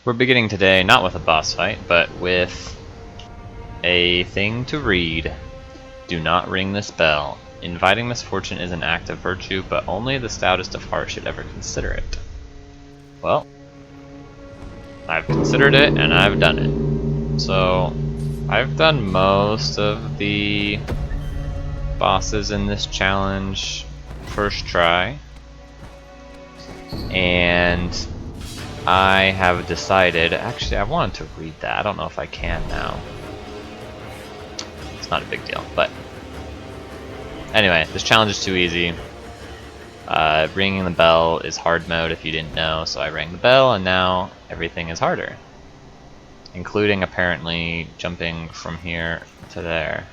We're beginning today not with a boss fight, but with a thing to read. Do not ring this bell. Inviting misfortune is an act of virtue, but only the stoutest of heart should ever consider it. Well, I've considered it and I've done it. So, I've done most of the bosses in this challenge first try. And I have decided, actually I wanted to read that, I don't know if I can now. It's not a big deal, but anyway, this challenge is too easy. Ringing the bell is hard mode if you didn't know, so I rang the bell and now everything is harder. Including apparently jumping from here to there.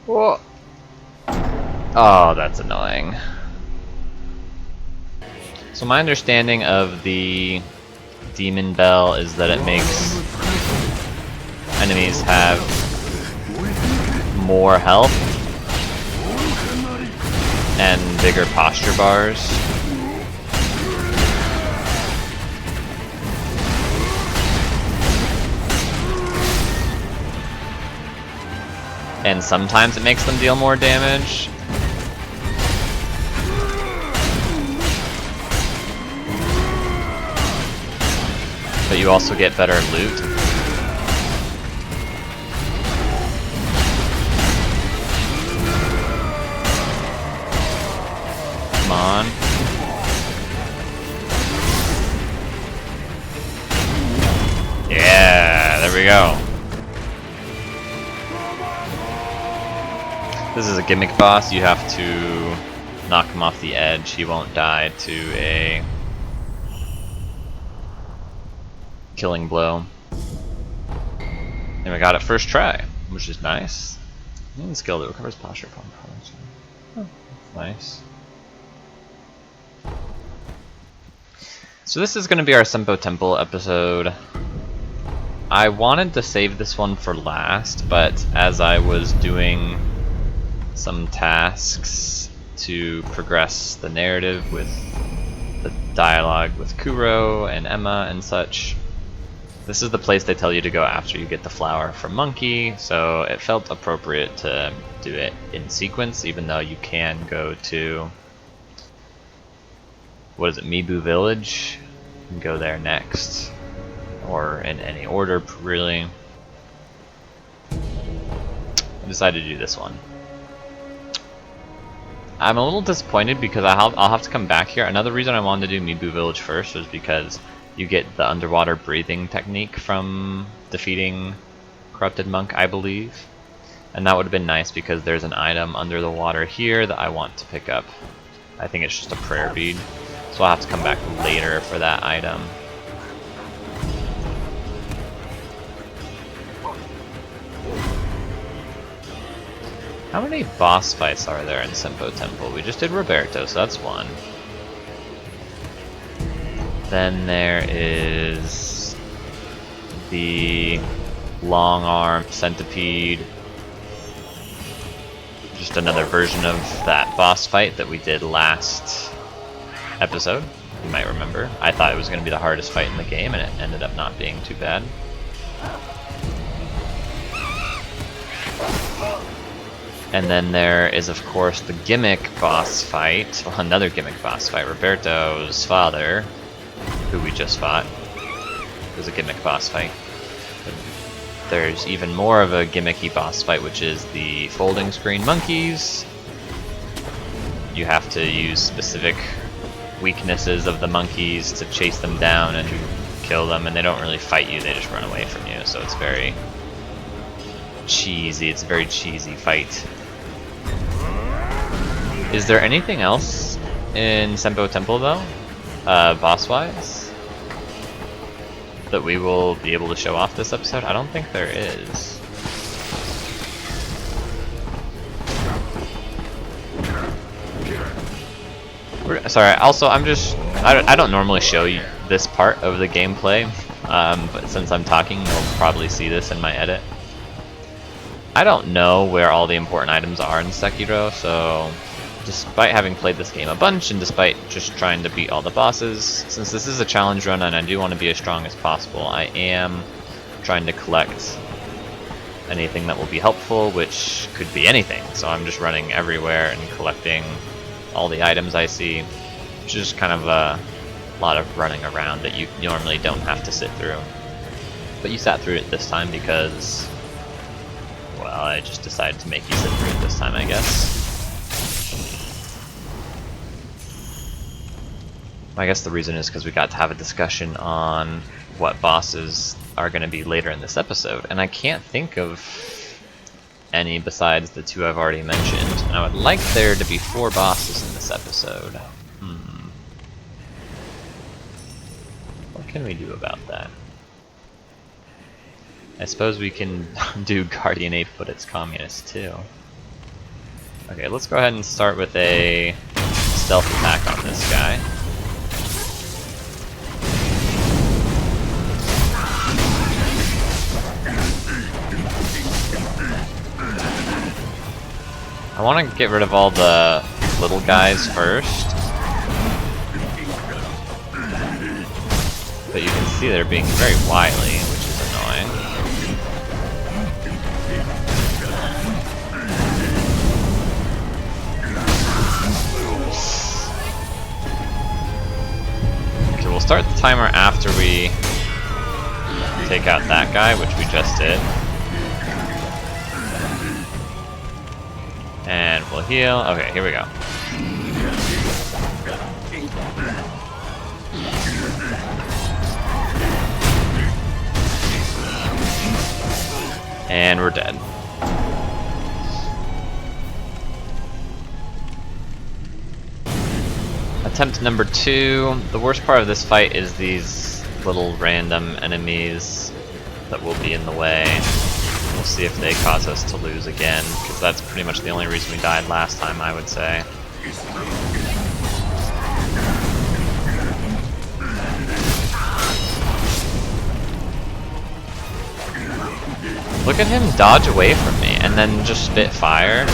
Whoa. Oh, that's annoying. So my understanding of the demon bell is that it makes enemies have more health and bigger posture bars. And sometimes it makes them deal more damage. But you also get better loot. Come on. Yeah, there we go. This is a gimmick boss. You have to knock him off the edge. He won't die to a killing blow. And we got it first try, which is nice. Skill that recovers posture from problems. Oh, nice. So this is going to be our Senpo Temple episode. I wanted to save this one for last, but as I was doing some tasks to progress the narrative with the dialogue with Kuro and Emma and such, this is the place they tell you to go after you get the flower from Monkey, so it felt appropriate to do it in sequence, even though you can go to, what is it, Mibu Village, and go there next, or in any order, really. I decided to do this one. I'm a little disappointed because I'll have to come back here. Another reason I wanted to do Mibu Village first was because you get the underwater breathing technique from defeating Corrupted Monk, I believe. And that would have been nice because there's an item under the water here that I want to pick up. I think it's just a prayer bead. So I'll have to come back later for that item. How many boss fights are there in Senpo Temple? We just did Roberto, so that's one. Then there is the long arm centipede. Just another version of that boss fight that we did last episode. You might remember. I thought it was going to be the hardest fight in the game, and it ended up not being too bad. And then there is, of course, the gimmick boss fight. Well, another gimmick boss fight. Roberto's father, who we just fought, was a gimmick boss fight. But there's even more of a gimmicky boss fight, which is the folding screen monkeys. You have to use specific weaknesses of the monkeys to chase them down and kill them, and they don't really fight you, they just run away from you, so it's very cheesy. It's a very cheesy fight. Is there anything else in Senpo Temple though, boss-wise, that we will be able to show off this episode? I don't think there is. Sorry, also I don't normally show you this part of the gameplay, but since I'm talking, you'll probably see this in my edit. I don't know where all the important items are in Sekiro, so despite having played this game a bunch and despite just trying to beat all the bosses, since this is a challenge run and I do want to be as strong as possible, I am trying to collect anything that will be helpful, which could be anything. So I'm just running everywhere and collecting all the items I see, which is kind of a lot of running around that you normally don't have to sit through. But you sat through it this time because, well, I just decided to make you sit through it this time, I guess. I guess the reason is because we got to have a discussion on what bosses are going to be later in this episode, and I can't think of any besides the two I've already mentioned, and I would like there to be 4 bosses in this episode. What can we do about that? I suppose we can do Guardian Ape, but it's communist too. Okay, let's go ahead and start with a stealth attack on this guy. I want to get rid of all the little guys first. But you can see they're being very wily, which is annoying. Okay, we'll start the timer after we take out that guy, which we just did. And we'll heal. Okay, here we go. And we're dead. Attempt number 2. The worst part of this fight is these little random enemies that will be in the way. We'll see if they cause us to lose again, because that's pretty much the only reason we died last time, I would say. Look at him dodge away from me and then just spit fire.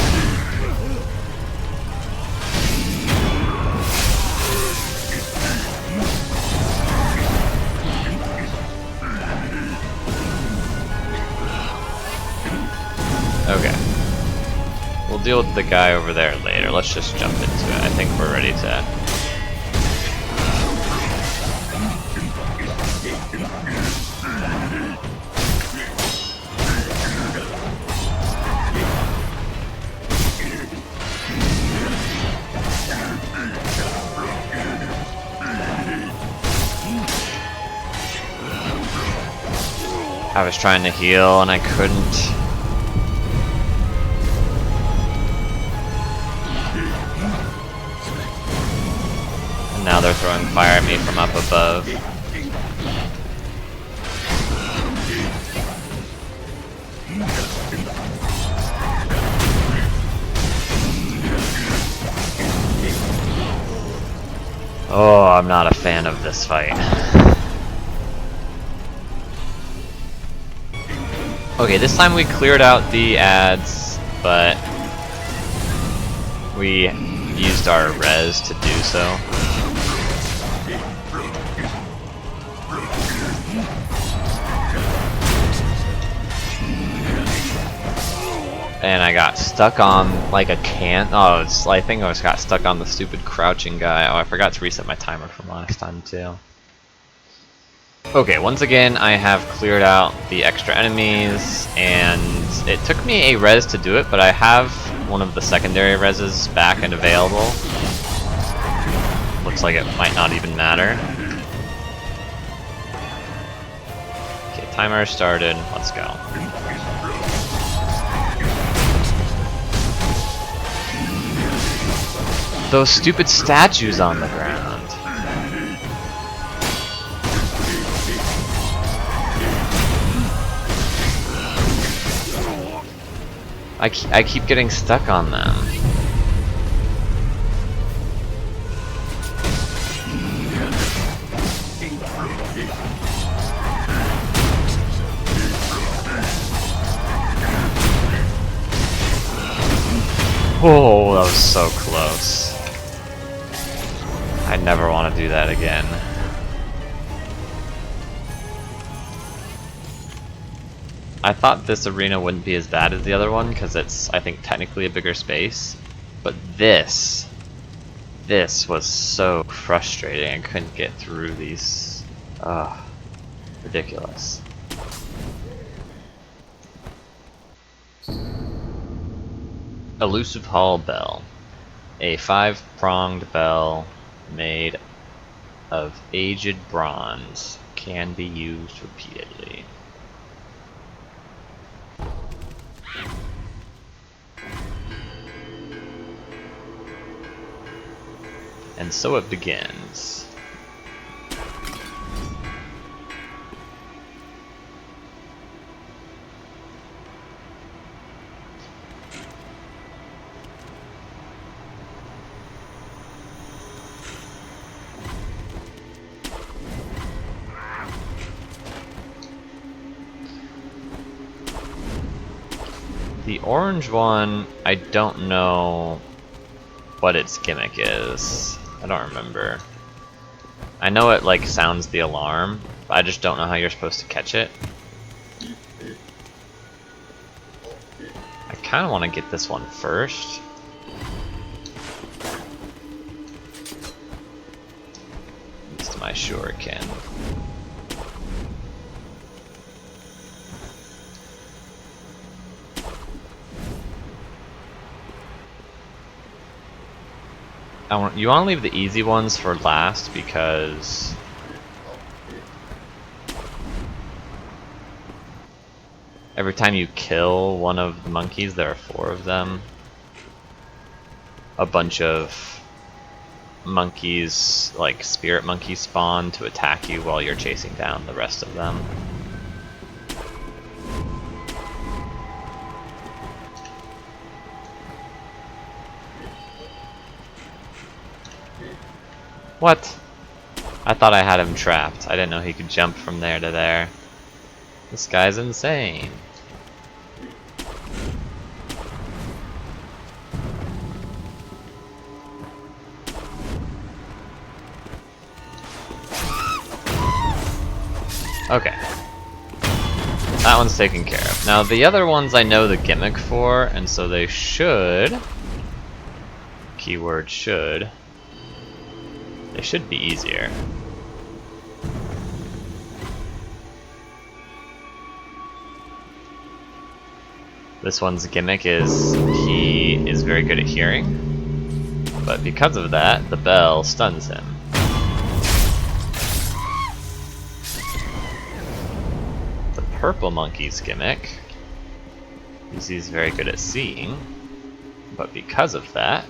Okay. We'll deal with the guy over there later. Let's just jump into it. I think we're ready to... I was trying to heal and I couldn't. Now they're throwing fire at me from up above. Oh, I'm not a fan of this fight. Okay, this time we cleared out the ads, but we used our res to do so. And I got stuck on like a can. Oh, I think I got stuck on the stupid crouching guy. Oh, I forgot to reset my timer from last time too. Okay, once again I have cleared out the extra enemies, and it took me a res to do it, but I have one of the secondary reses back and available. Looks like it might not even matter. Okay, timer started. Let's go. Those stupid statues on the ground. I keep getting stuck on them. Oh, that was so close. I never want to do that again. I thought this arena wouldn't be as bad as the other one because it's, I think, technically a bigger space. But this was so frustrating. I couldn't get through these. Ugh, ridiculous. Elusive Hall Bell. A 5-pronged bell made of aged bronze can be used repeatedly. And so it begins. The orange one, I don't know what its gimmick is. I don't remember. I know it like sounds the alarm, but I just don't know how you're supposed to catch it. I kind of want to get this one first. It's my shuriken. You want to leave the easy ones for last because every time you kill one of the monkeys, there are 4 of them. A bunch of monkeys, like spirit monkeys, spawn to attack you while you're chasing down the rest of them. What? I thought I had him trapped. I didn't know he could jump from there to there. This guy's insane. Okay. That one's taken care of. Now the other ones I know the gimmick for, and so they should, keyword should, they should be easier. This one's gimmick is he is very good at hearing, but because of that, the bell stuns him. The purple monkey's gimmick is he's very good at seeing, but because of that,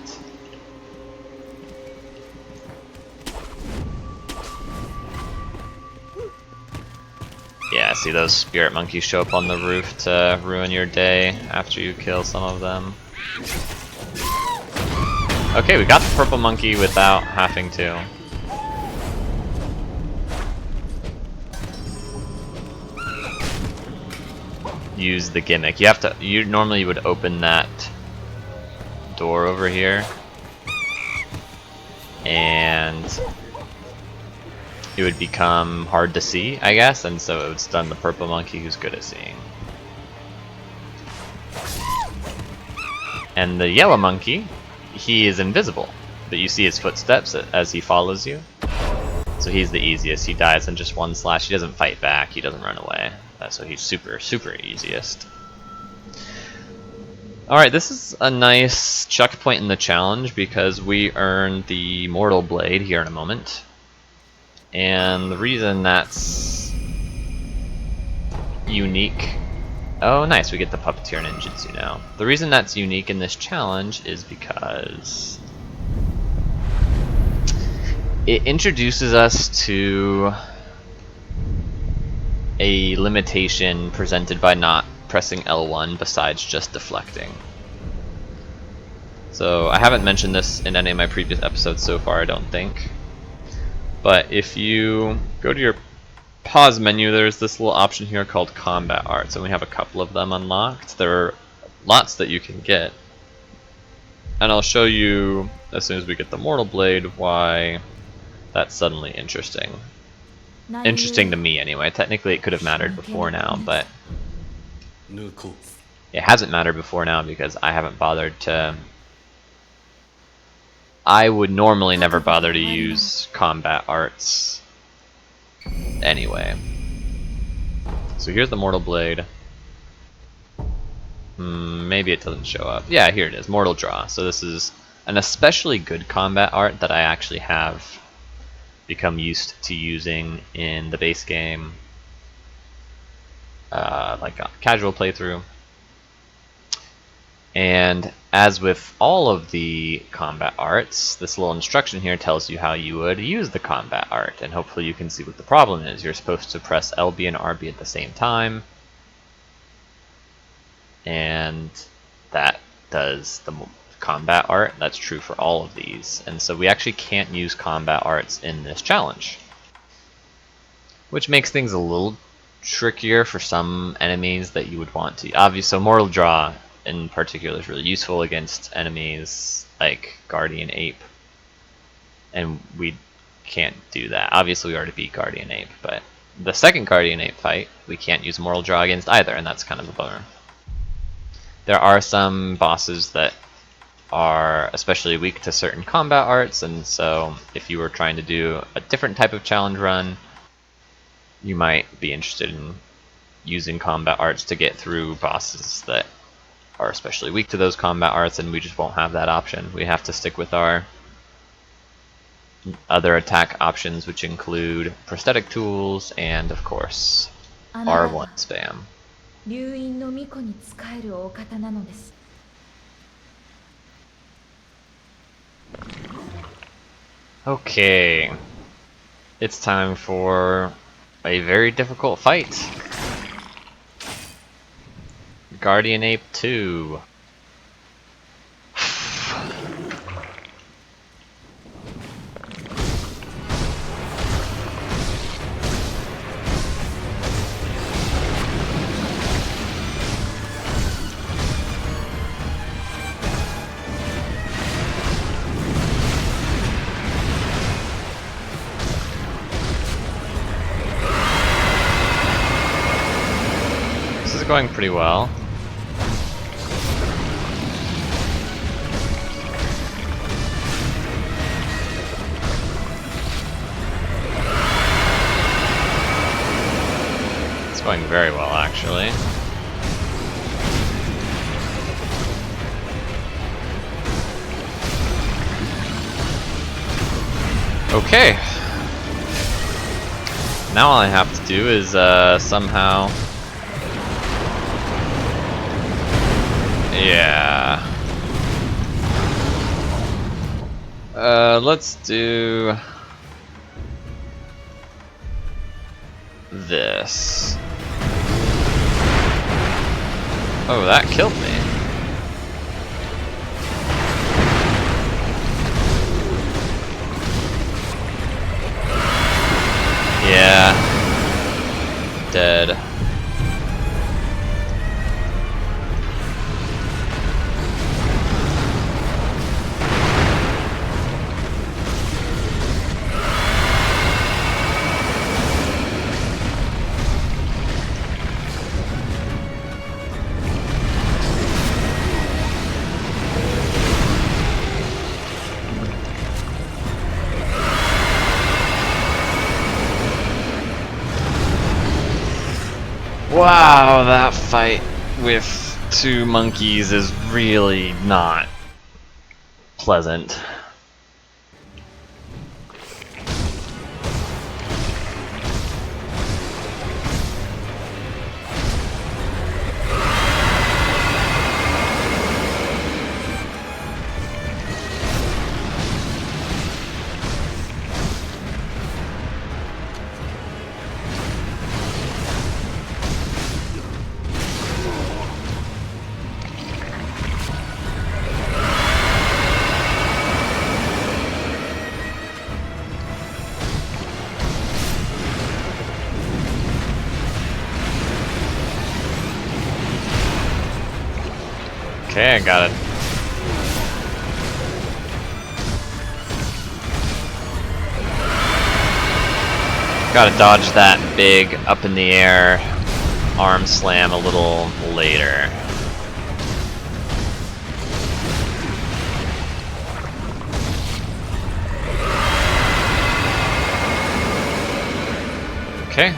yeah, see those spirit monkeys show up on the roof to ruin your day after you kill some of them. Okay, we got the purple monkey without having to. Use the gimmick. You have to, you normally would open that door over here and it would become hard to see, I guess, and so it would stun the purple monkey who's good at seeing. And the yellow monkey, he is invisible, but you see his footsteps as he follows you. So he's the easiest. He dies in just 1 slash. He doesn't fight back. He doesn't run away. So he's super, super easiest. Alright, this is a nice checkpoint in the challenge because we earn the Mortal Blade here in a moment. And the reason that's unique... Oh, nice, we get the Puppeteer Ninjutsu now. The reason that's unique in this challenge is because it introduces us to a limitation presented by not pressing L1 besides just deflecting. So I haven't mentioned this in any of my previous episodes so far, I don't think. But if you go to your pause menu, there's this little option here called Combat Arts, and we have a couple of them unlocked. There are lots that you can get. And I'll show you, as soon as we get the Mortal Blade, why that's suddenly interesting. Interesting to me, anyway. Technically, it could have mattered before now, but it hasn't mattered before now because I haven't bothered to... I would normally never bother to use combat arts anyway. So here's the Mortal Blade. Maybe it doesn't show up. Yeah, here it is, Mortal Draw. So this is an especially good combat art that I actually have become used to using in the base game, like a casual playthrough. And as with all of the combat arts, this little instruction here tells you how you would use the combat art, and hopefully you can see what the problem is. You're supposed to press LB and RB at the same time, and that does the combat art. That's true for all of these, and so we actually can't use combat arts in this challenge, which makes things a little trickier for some enemies that you would want to. Obviously, so Mortal Draw in particular is really useful against enemies like Guardian Ape, and we can't do that. Obviously we already beat Guardian Ape, but the second Guardian Ape fight we can't use Mortal Draw against either, and that's kind of a bummer. There are some bosses that are especially weak to certain combat arts, and so if you were trying to do a different type of challenge run, you might be interested in using combat arts to get through bosses that are especially weak to those combat arts, and we just won't have that option. We have to stick with our other attack options, which include prosthetic tools and, of course, R1 spam. Okay, it's time for a very difficult fight. Guardian Ape 2. This is going pretty well. Going very well, actually. Okay. Now all I have to do is somehow... Yeah. Let's do... this. Oh, that killed me. Yeah. Dead. Wow, that fight with two monkeys is really not pleasant. Okay, I got it. Gotta dodge that big up in the air arm slam a little later. Okay.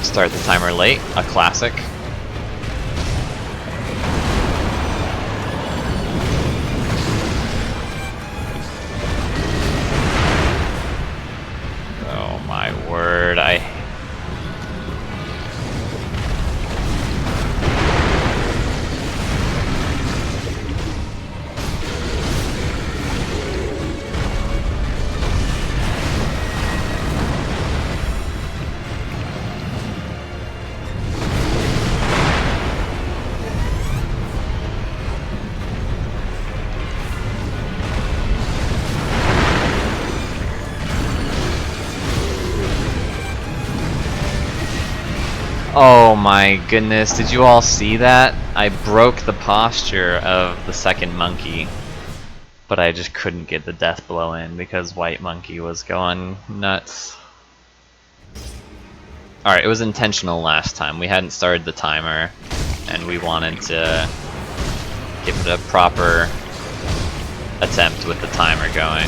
Start the timer late, a classic. Oh my word, Oh my goodness, did you all see that? I broke the posture of the second monkey, but I just couldn't get the death blow in because white monkey was going nuts. Alright, it was intentional last time. We hadn't started the timer, and we wanted to give it a proper attempt with the timer going.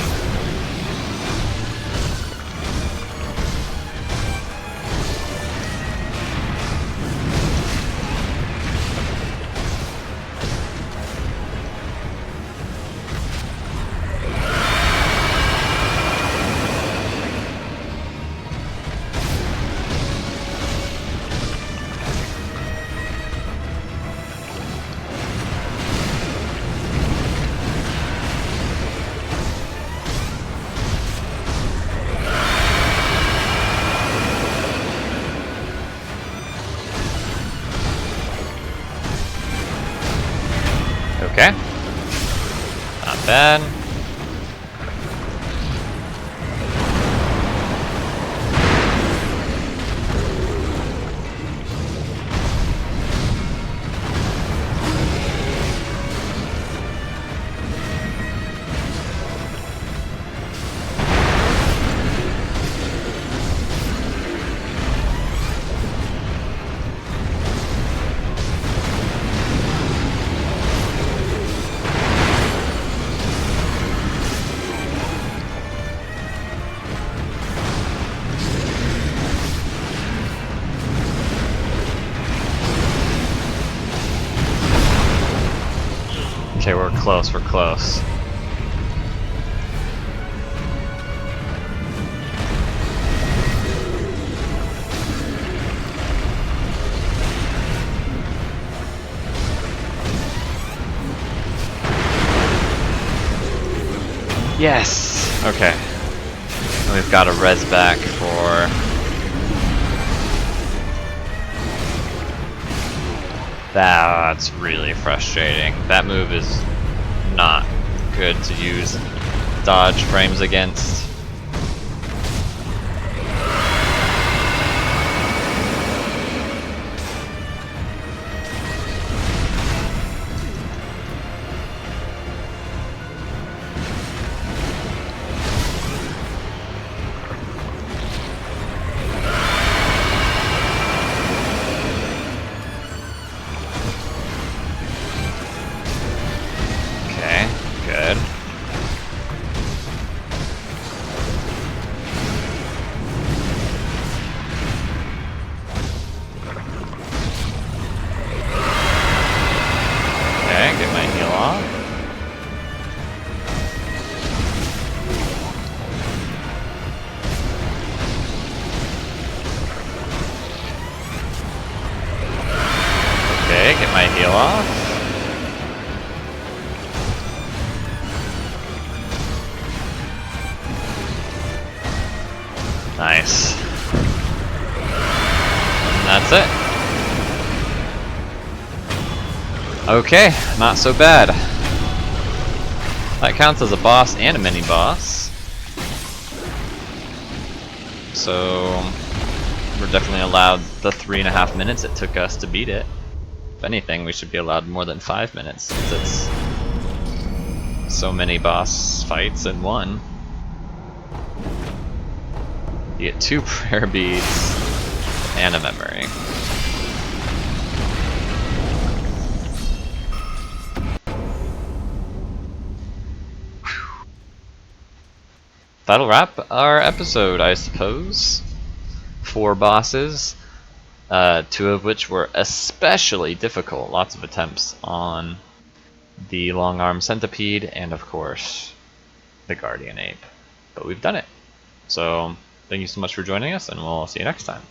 Okay. Not bad. Okay, we're close, we're close. Yes! Okay. And we've got a res back for... That's really frustrating. That move is not good to use dodge frames against. Get my heal off. Okay, get my heal off. Nice. And that's it. Okay, not so bad. That counts as a boss and a mini-boss. So we're definitely allowed the 3.5 minutes it took us to beat it. If anything, we should be allowed more than 5 minutes since it's so many boss fights in one. You get 2 prayer beads and a memory. That'll wrap our episode, I suppose. 4 bosses, 2 of which were especially difficult. Lots of attempts on the long Arm Centipede and, of course, the Guardian Ape. But we've done it. So, thank you so much for joining us, and we'll see you next time.